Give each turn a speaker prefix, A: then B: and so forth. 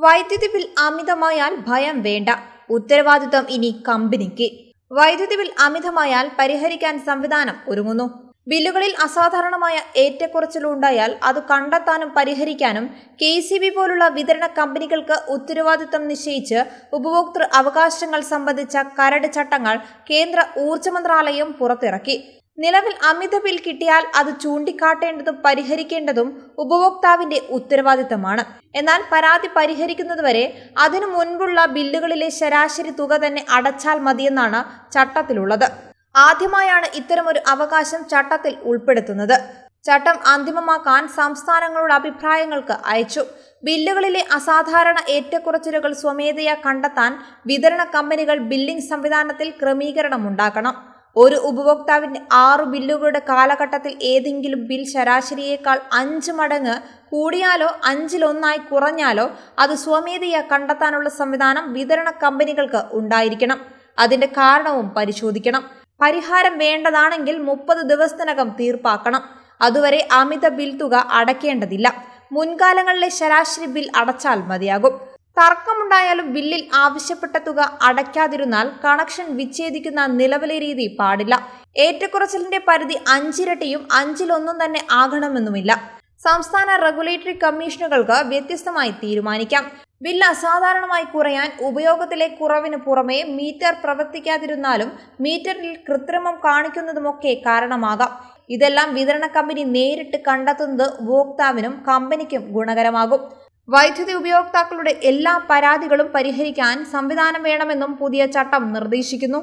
A: വൈദ്യുതി ബിൽ അമിതമായാൽ ഭയം വേണ്ട, ഉത്തരവാദിത്വം ഇനി കമ്പനിക്ക്. വൈദ്യുതി ബിൽ അമിതമായാൽ പരിഹരിക്കാൻ സംവിധാനം ഒരുങ്ങുന്നു. ബില്ലുകളിൽ അസാധാരണമായ ഏറ്റക്കുറച്ചിലുണ്ടായാൽ അത് കണ്ടെത്താനും പരിഹരിക്കാനും KEC പോലുള്ള വിതരണ കമ്പനികൾക്ക് ഉത്തരവാദിത്തം നിശ്ചയിച്ച് ഉപഭോക്തൃ അവകാശങ്ങൾ സംബന്ധിച്ച കരട് ചട്ടങ്ങൾ കേന്ദ്ര ഊർജ്ജ മന്ത്രാലയം പുറത്തിറക്കി. നിലവിൽ അമിത ബിൽ കിട്ടിയാൽ അത് ചൂണ്ടിക്കാട്ടേണ്ടതും പരിഹരിക്കേണ്ടതും ഉപഭോക്താവിന്റെ ഉത്തരവാദിത്തമാണ്. എന്നാൽ പരാതി പരിഹരിക്കുന്നതുവരെ അതിനു മുൻപുള്ള ബില്ലുകളിലെ ശരാശരി തുക തന്നെ അടച്ചാൽ മതിയെന്നാണ് ചട്ടത്തിലുള്ളത്. ആദ്യമായാണ് ഇത്തരമൊരു അവകാശം ചട്ടത്തിൽ ഉൾപ്പെടുത്തുന്നത്. ചട്ടം അന്തിമമാക്കാൻ സംസ്ഥാനങ്ങളുടെ അഭിപ്രായങ്ങൾക്ക് അയച്ചു. ബില്ലുകളിലെ അസാധാരണ ഏറ്റക്കുറച്ചിലുകൾ സ്വമേധയാ കണ്ടെത്താൻ വിതരണ കമ്പനികൾ ബില്ലിംഗ് സംവിധാനത്തിൽ ക്രമീകരണമുണ്ടാക്കണം. ഒരു ഉപഭോക്താവിന്റെ 6 ബില്ലുകളുടെ കാലഘട്ടത്തിൽ ഏതെങ്കിലും ബിൽ ശരാശരിയേക്കാൾ 5 മടങ്ങ് കൂടിയാലോ 5-1 കുറഞ്ഞാലോ അത് സ്വമേധയാ കണ്ടെത്താനുള്ള സംവിധാനം വിതരണ കമ്പനികൾക്ക് ഉണ്ടായിരിക്കണം. അതിന്റെ കാരണവും പരിശോധിക്കണം. പരിഹാരം വേണ്ടതാണെങ്കിൽ 30 ദിവസത്തിനകം തീർപ്പാക്കണം. അതുവരെ അമിത ബിൽ തുക അടയ്ക്കേണ്ടതില്ല. മുൻകാലങ്ങളിലെ ശരാശരി ബിൽ അടച്ചാൽ മതിയാകും. തർക്കമുണ്ടായാലും ബില്ലിൽ ആവശ്യപ്പെട്ട തുക അടയ്ക്കാതിരുന്നാൽ കണക്ഷൻ വിച്ഛേദിക്കുന്ന നിലവിലെ രീതി പാടില്ല. ഏറ്റക്കുറച്ചിലിന്റെ പരിധി 5 ഇരട്ടിയും 5-1 തന്നെ ആകണമെന്നുമില്ല. സംസ്ഥാന റെഗുലേറ്ററി കമ്മീഷനുകൾക്ക് വ്യത്യസ്തമായി തീരുമാനിക്കാം. ബില്ല് അസാധാരണമായി കുറയാൻ ഉപയോഗത്തിലെ കുറവിന് പുറമെ മീറ്റർ പ്രവർത്തിക്കാതിരുന്നാലും മീറ്ററിൽ കൃത്രിമം കാണിക്കുന്നതുമൊക്കെ കാരണമാകാം. ഇതെല്ലാം വിതരണ കമ്പനി നേരിട്ട് കണ്ടെത്തുന്നത് ഉപഭോക്താവിനും കമ്പനിക്കും ഗുണകരമാകും. വൈദ്യുതി ഉപയോക്താക്കളുടെ എല്ലാ പരാതികളും പരിഹരിക്കാൻ സംവിധാനം വേണമെന്നും പുതിയ ചട്ടം നിർദ്ദേശിക്കുന്നു.